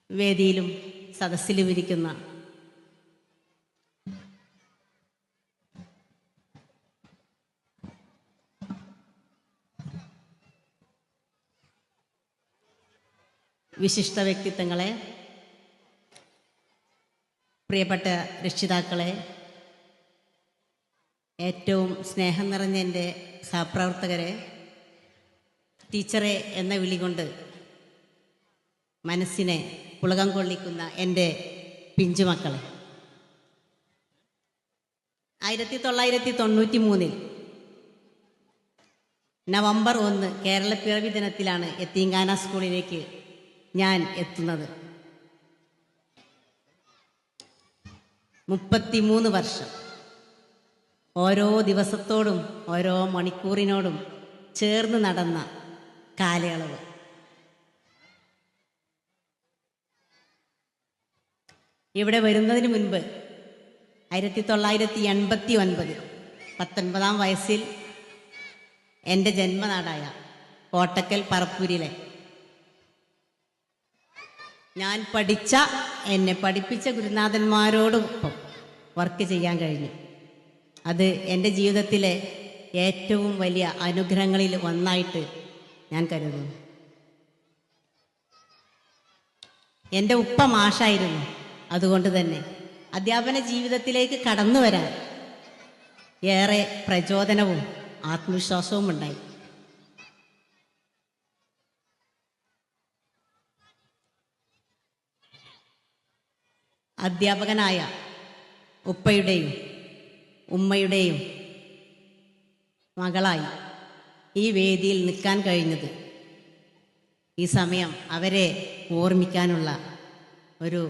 വേദിയിലും സദസ്സിലും ഇരിക്കുന്ന വിശിഷ്ട വ്യക്തിത്വങ്ങളെ, പ്രിയപ്പെട്ട രക്ഷിതാക്കളെ, ഏറ്റവും സ്നേഹം നിറഞ്ഞ എൻ്റെ സഹപ്രവർത്തകരെ, ടീച്ചറെ എന്ന വിളി കൊണ്ട് മനസ്സിനെ പുളകം കൊള്ളിക്കുന്ന എൻ്റെ പിഞ്ചുമക്കളെ, 1993 നവംബർ 1 കേരളപ്പിറവി ദിനത്തിലാണ് യത്തീംഖാന സ്കൂളിലേക്ക് ഞാൻ എത്തുന്നത്. 33 വർഷം ഓരോ ദിവസത്തോടും ഓരോ മണിക്കൂറിനോടും ചേർന്ന് നടന്ന കാലയളവ്. ഇവിടെ വരുന്നതിന് മുൻപ് 1989 19-ാം വയസ്സിൽ എൻ്റെ ജന്മനാടായ കോട്ടക്കൽ പറപ്പൂരിലെ ഞാൻ എന്നെ പഠിപ്പിച്ച ഗുരുനാഥന്മാരോടൊപ്പം വർക്ക് ചെയ്യാൻ കഴിഞ്ഞു. അത് എൻ്റെ ജീവിതത്തിലെ ഏറ്റവും വലിയ അനുഗ്രഹങ്ങളിൽ ഒന്നായിട്ട് ഞാൻ കരുതുന്നു. എൻ്റെ ഉപ്പ മാഷായിരുന്നു. അതുകൊണ്ട് തന്നെ അധ്യാപന ജീവിതത്തിലേക്ക് കടന്നു വരാൻ ഏറെ പ്രചോദനവും ആത്മവിശ്വാസവും ഉണ്ടായി. അധ്യാപകനായ ഉപ്പയുടെയും ഉമ്മയുടെയും മകളായി ഈ വേദിയിൽ നിൽക്കാൻ കഴിഞ്ഞത് ഈ സമയം അവരെ ഓർമ്മിക്കാനുള്ള ഒരു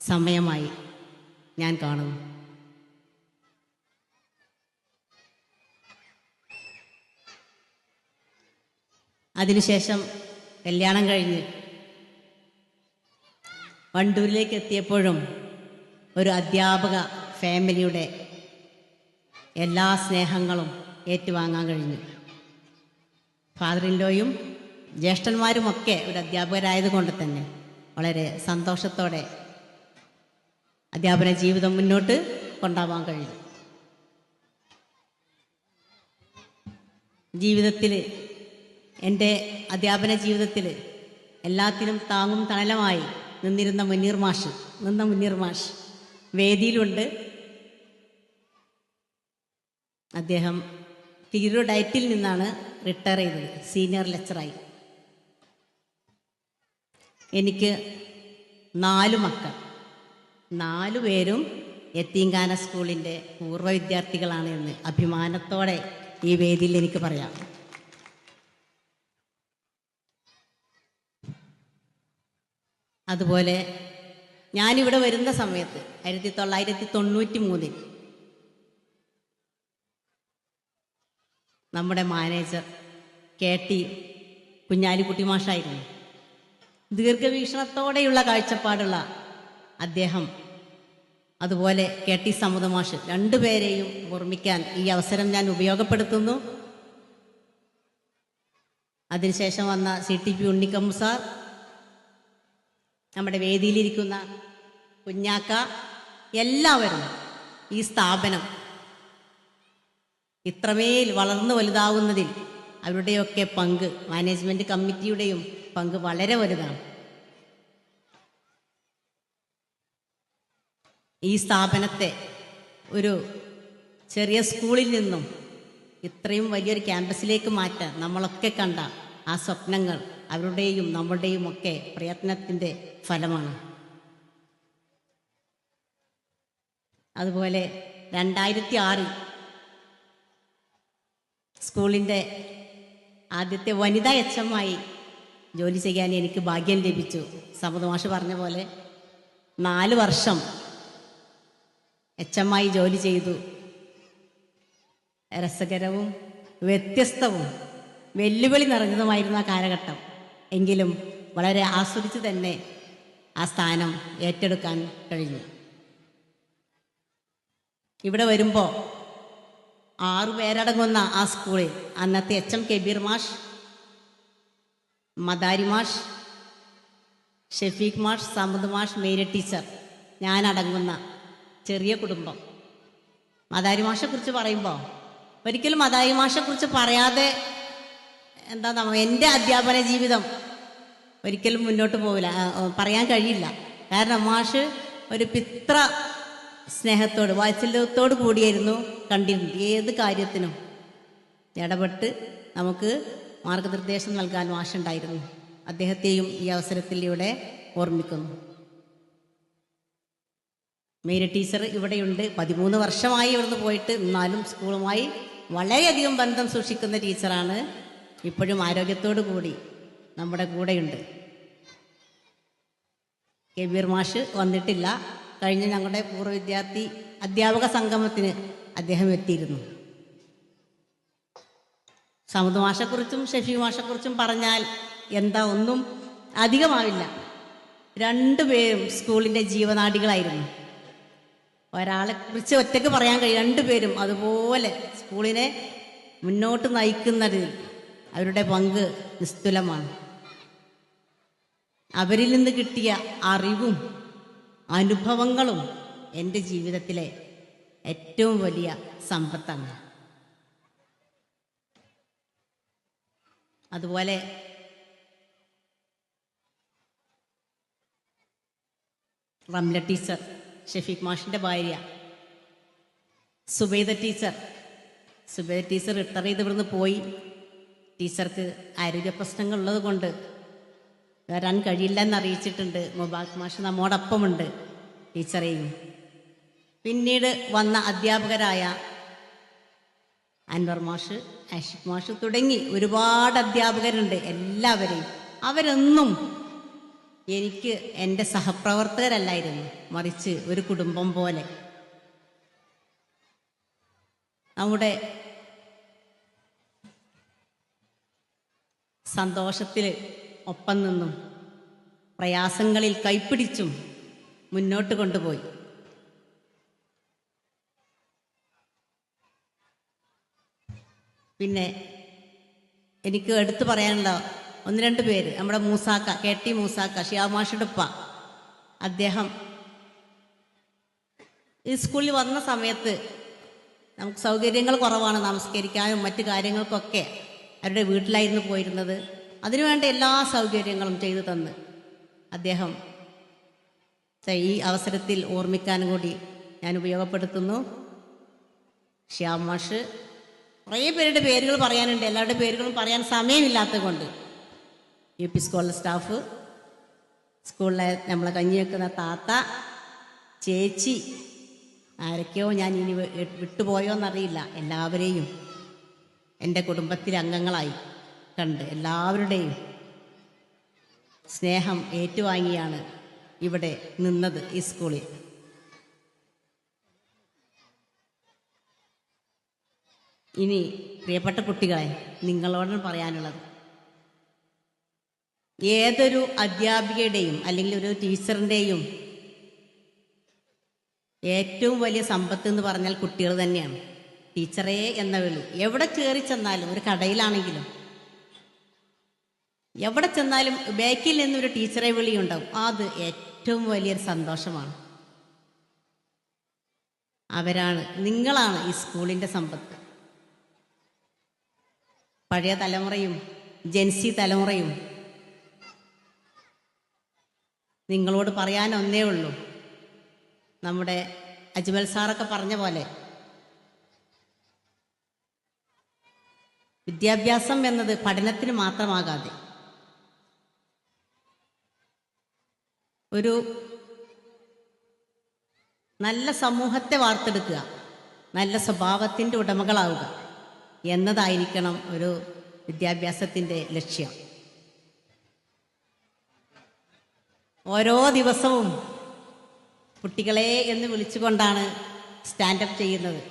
സമയമായി ഞാൻ കാണുന്നു. അതിനുശേഷം കല്യാണം കഴിഞ്ഞ് വണ്ടൂരിലേക്ക് എത്തിയപ്പോഴും ഒരു അധ്യാപക ഫാമിലിയുടെ എല്ലാ സ്നേഹങ്ങളും ഏറ്റുവാങ്ങാൻ കഴിഞ്ഞു. ഫാദർ ഇൻ ലോയും ജ്യേഷ്ഠന്മാരുമൊക്കെ ഒരു അധ്യാപകരായതുകൊണ്ട് തന്നെ വളരെ സന്തോഷത്തോടെ അധ്യാപന ജീവിതം മുന്നോട്ട് കൊണ്ടുപോകാൻ കഴിയും. ജീവിതത്തിൽ എൻ്റെ അധ്യാപന ജീവിതത്തിൽ എല്ലാത്തിനും താങ്ങും തണലുമായി നിന്ന മുനീർ മാഷ് വേദിയിലുണ്ട്. അദ്ദേഹം തിരൂർ ഡയറ്റിൽ നിന്നാണ് റിട്ടയർ ചെയ്തത്, സീനിയർ ലെക്ചറായി. എനിക്ക് 4 മക്കൾ, 4 പേരും യത്തീംഖാന സ്കൂളിൻ്റെ പൂർവ്വ വിദ്യാർത്ഥികളാണ് എന്ന് അഭിമാനത്തോടെ ഈ വേദിയിൽ എനിക്ക് പറയാം. അതുപോലെ ഞാനിവിടെ വരുന്ന സമയത്ത് 1993 നമ്മുടെ മാനേജർ KT കുഞ്ഞാലിക്കുട്ടി മാഷായിരുന്നു. ദീർഘവീക്ഷണത്തോടെയുള്ള കാഴ്ചപ്പാടുള്ള അദ്ദേഹം, അതുപോലെ KT സമുദ മാഷ്, 2 പേരെയും ഓർമ്മിക്കാൻ ഈ അവസരം ഞാൻ ഉപയോഗപ്പെടുത്തുന്നു. അതിനുശേഷം വന്ന CTP ഉണ്ണിക്കമ്മു സാർ, നമ്മുടെ വേദിയിലിരിക്കുന്ന കുഞ്ഞാക്ക, എല്ലാവരും ഈ സ്ഥാപനം ഇത്രമേൽ വളർന്നു വലുതാവുന്നതിൽ അവരുടെയൊക്കെ പങ്ക്, മാനേജ്മെൻറ്റ് കമ്മിറ്റിയുടെയും പങ്ക് വളരെ വലുതാണ്. ഈ സ്ഥാപനത്തെ ഒരു ചെറിയ സ്കൂളിൽ നിന്നും ഇത്രയും വലിയൊരു ക്യാമ്പസിലേക്ക് മാറ്റാൻ നമ്മളൊക്കെ കണ്ട ആ സ്വപ്നങ്ങൾ അവരുടെയും നമ്മുടെയും ഒക്കെ പ്രയത്നത്തിൻ്റെ ഫലമാണ്. അതുപോലെ 2006 സ്കൂളിൻ്റെ ആദ്യത്തെ വനിതാ HM ആയി ജോലി ചെയ്യാൻ എനിക്ക് ഭാഗ്യം ലഭിച്ചു. സമുദ മാഷ് പറഞ്ഞ പോലെ 4 വർഷം HM ആയി ജോലി ചെയ്തു. രസകരവും വ്യത്യസ്തവും വെല്ലുവിളി നിറഞ്ഞതുമായിരുന്നു ആ കാലഘട്ടം. എങ്കിലും വളരെ ആസ്വദിച്ച് തന്നെ ആ സ്ഥാനം ഏറ്റെടുക്കാൻ കഴിഞ്ഞു. ഇവിടെ വരുമ്പോൾ 6 പേരടങ്ങുന്ന ആ സ്കൂളിൽ അന്നത്തെ HM കബീർ മാഷ്, മദാരി മാഷ്, ഷെഫീഖ് മാഷ്, സമദ് മാഷ്, മേരി ടീച്ചർ, ഞാനടങ്ങുന്ന ചെറിയ കുടുംബം. മദാരി മാഷെക്കുറിച്ച് പറയുമ്പോൾ ഒരിക്കലും മദാരി മാഷെക്കുറിച്ച് പറയാതെ എന്താ എൻ്റെ അധ്യാപന ജീവിതം ഒരിക്കലും മുന്നോട്ട് പോവില്ല, പറയാൻ കഴിയില്ല. കാരണം മാഷ് ഒരു പിത്ര സ്നേഹത്തോട് വാത്സല്യത്തോട് കൂടിയായിരുന്നു കണ്ടിരുന്നത്. ഏത് കാര്യത്തിനും ഇടപെട്ട് നമുക്ക് മാർഗനിർദ്ദേശം നൽകാൻ മാഷുണ്ടായിരുന്നു. അദ്ദേഹത്തെയും ഈ അവസരത്തിലൂടെ ഓർമ്മിക്കുന്നു. മേരി ടീച്ചർ ഇവിടെയുണ്ട്. 13 വർഷമായി ഇവിടുന്ന് പോയിട്ട്, എന്നാലും സ്കൂളുമായി വളരെയധികം ബന്ധം സൂക്ഷിക്കുന്ന ടീച്ചറാണ്. ഇപ്പോഴും ആരോഗ്യത്തോടു കൂടി നമ്മുടെ കൂടെയുണ്ട്. കബീർ മാഷ് വന്നിട്ടില്ല. കഴിഞ്ഞ ഞങ്ങളുടെ പൂർവ്വ വിദ്യാർത്ഥി അധ്യാപക സംഗമത്തിന് അദ്ദേഹം എത്തിയിരുന്നു. സമദ് മാഷെക്കുറിച്ചും ഷെഫി മാഷെക്കുറിച്ചും പറഞ്ഞാൽ എന്താ, ഒന്നും അധികമാവില്ല. രണ്ടുപേരും സ്കൂളിൻ്റെ ജീവനാഡികളായിരുന്നു. ഒരാളെ കുറിച്ച് ഒറ്റയ്ക്ക് പറയാൻ കഴിയും. രണ്ടുപേരും അതുപോലെ സ്കൂളിനെ മുന്നോട്ട് നയിക്കുന്നതിൽ അവരുടെ പങ്ക് നിസ്തുലമാണ്. അവരിൽ നിന്ന് കിട്ടിയ അറിവും അനുഭവങ്ങളും എൻ്റെ ജീവിതത്തിലെ ഏറ്റവും വലിയ സമ്പത്താണ്. അതുപോലെ റംല ടീച്ചർ, ഷെഫീഖ് മാഷിൻ്റെ ഭാര്യ, സുബൈദ ടീച്ചർ റിട്ടയർ ചെയ്ത് ഇവിടുന്ന് പോയി. ടീച്ചർക്ക് ആരോഗ്യ പ്രശ്നങ്ങൾ ഉള്ളത് കൊണ്ട് വരാൻ കഴിയില്ലെന്ന് അറിയിച്ചിട്ടുണ്ട്. മുബാറക് മാഷ് നമ്മോടൊപ്പമുണ്ട്, ടീച്ചറെയും. പിന്നീട് വന്ന അധ്യാപകരായ അൻവർ മാഷ്, ആഷിഖ് മാഷ് തുടങ്ങി ഒരുപാട് അധ്യാപകരുണ്ട്. എല്ലാവരെയും അവരൊന്നും എനിക്ക് എൻ്റെ സഹപ്രവർത്തകരല്ലായിരുന്നു, മറിച്ച് ഒരു കുടുംബം പോലെ. നമ്മുടെ സന്തോഷത്തിൽ ഒപ്പം നിന്നും പ്രയാസങ്ങളിൽ കൈപ്പിടിച്ചും മുന്നോട്ട് കൊണ്ടുപോയി. പിന്നെ എനിക്ക് എടുത്തു പറയാനുള്ള 1-2 പേര്. നമ്മുടെ മൂസാക്ക, KT മൂസാക്ക, ഷിയാമാഷിയുടെ ഉപ്പ. അദ്ദേഹം ഈ സ്കൂളിൽ വന്ന സമയത്ത് നമുക്ക് സൗകര്യങ്ങൾ കുറവാണ്, നമസ്കരിക്കാനും മറ്റു കാര്യങ്ങൾക്കൊക്കെ അവരുടെ വീട്ടിലായിരുന്നു പോയിരുന്നത്. അതിനുവേണ്ട എല്ലാ സൗകര്യങ്ങളും ചെയ്തു തന്ന് അദ്ദേഹം ഈ അവസരത്തിൽ ഓർമ്മിക്കാനും കൂടി ഞാൻ ഉപയോഗപ്പെടുത്തുന്നു. ശ്യാം മാഷ്, കുറേ പേരുടെ പേരുകൾ പറയാനുണ്ട്. എല്ലാവരുടെ പേരുകളും പറയാൻ സമയമില്ലാത്തത് കൊണ്ട് UP സ്കൂളിലെ സ്റ്റാഫ്, സ്കൂളിലെ നമ്മളെ കഞ്ഞി വെക്കുന്ന താത്ത, ചേച്ചി, ആരൊക്കെയോ ഞാൻ ഇനി വിട്ടുപോയോന്നറിയില്ല. എല്ലാവരെയും എൻ്റെ കുടുംബത്തിലെ അംഗങ്ങളായി കണ്ട് എല്ലാവരുടെയും സ്നേഹം ഏറ്റുവാങ്ങിയാണ് ഇവിടെ നിന്നത് ഈ സ്കൂളിൽ. ഇനി പ്രിയപ്പെട്ട കുട്ടികളെ, നിങ്ങളോടാണ് പറയാനുള്ളത്. ഏതൊരു അധ്യാപികയുടെയും അല്ലെങ്കിൽ ഒരു ടീച്ചറിൻ്റെയും ഏറ്റവും വലിയ സമ്പത്ത് എന്ന് പറഞ്ഞാൽ കുട്ടികൾ തന്നെയാണ്. ടീച്ചറേ എന്ന വിളി എവിടെ കയറി ചെന്നാലും, ഒരു കടയിലാണെങ്കിലും എവിടെ ചെന്നാലും ബാക്കിൽ നിന്നൊരു ടീച്ചറെ വിളിയുണ്ടാവും. അത് ഏറ്റവും വലിയൊരു സന്തോഷമാണ്. അവരാണ്, നിങ്ങളാണ് ഈ സ്കൂളിൻ്റെ സമ്പത്ത്. പഴയ തലമുറയും ജെൻസി തലമുറയും നിങ്ങളോട് പറയാൻ ഒന്നേ ഉള്ളൂ. നമ്മുടെ അജ്മൽ സാറൊക്കെ പറഞ്ഞ പോലെ വിദ്യാഭ്യാസം എന്നത് പഠനത്തിന് മാത്രമാകാതെ ഒരു നല്ല സമൂഹത്തെ വാർത്തെടുക്കുക, നല്ല സ്വഭാവത്തിൻ്റെ ഉടമകളാവുക എന്നതായിരിക്കണം ഒരു വിദ്യാഭ്യാസത്തിൻ്റെ ലക്ഷ്യം. ഓരോ ദിവസവും കുട്ടികളെ എന്ന് വിളിച്ചുകൊണ്ടാണ് സ്റ്റാൻഡപ്പ് ചെയ്യുന്നത്.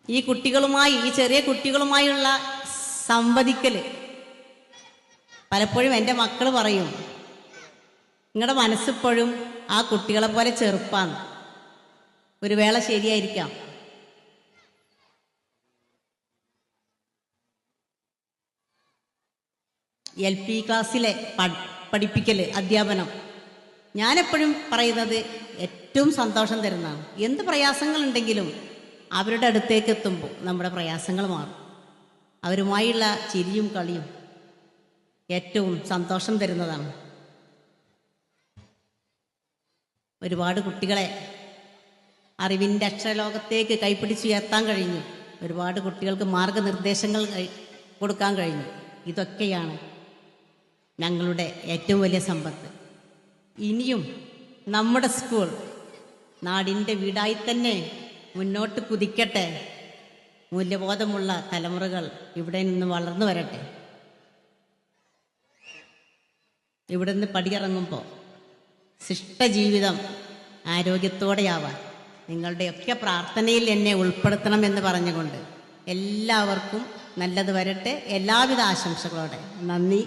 ഈ കുട്ടികളുമായി, ഈ ചെറിയ കുട്ടികളുമായുള്ള സംവദിക്കൽ പലപ്പോഴും എൻ്റെ മക്കൾ പറയും, നിങ്ങളുടെ മനസ്സിപ്പോഴും ആ കുട്ടികളെ പോലെ ചെറുപ്പാണ്. ഒരു വേള ശരിയായിരിക്കാം. LP ക്ലാസ്സിലെ പഠിപ്പിക്കൽ, അധ്യാപനം ഞാനെപ്പോഴും പറയുന്നത് ഏറ്റവും സന്തോഷം തരുന്നതാണ്. എന്ത് പ്രയാസങ്ങളുണ്ടെങ്കിലും അവരുടെ അടുത്തേക്ക് എത്തുമ്പോൾ നമ്മുടെ പ്രയാസങ്ങൾ മാറും. അവരുമായുള്ള ചിരിയും കളിയും ഏറ്റവും സന്തോഷം തരുന്നതാണ്. ഒരുപാട് കുട്ടികളെ അറിവിൻ്റെ അക്ഷരലോകത്തേക്ക് കൈപ്പിടിച്ചുയർത്താൻ കഴിഞ്ഞു. ഒരുപാട് കുട്ടികൾക്ക് മാർഗനിർദ്ദേശങ്ങൾ കൊടുക്കാൻ കഴിഞ്ഞു. ഇതൊക്കെയാണ് ഞങ്ങളുടെ ഏറ്റവും വലിയ സമ്പത്ത്. ഇനിയും നമ്മുടെ സ്കൂൾ നാടിൻ്റെ വീടായി തന്നെ മുന്നോട്ട് കുതിക്കട്ടെ. മൂല്യബോധമുള്ള തലമുറകൾ ഇവിടെ നിന്ന് വളർന്നു വരട്ടെ. ഇവിടെ നിന്ന് പടിയിറങ്ങുമ്പോൾ ശിഷ്ടജീവിതം ആരോഗ്യത്തോടെയാവാൻ നിങ്ങളുടെയൊക്കെ പ്രാർത്ഥനയിൽ എന്നെ ഉൾപ്പെടുത്തണമെന്ന് പറഞ്ഞുകൊണ്ട് എല്ലാവർക്കും നല്ലത് വരട്ടെ. എല്ലാവിധ ആശംസകളോടെ നന്ദി.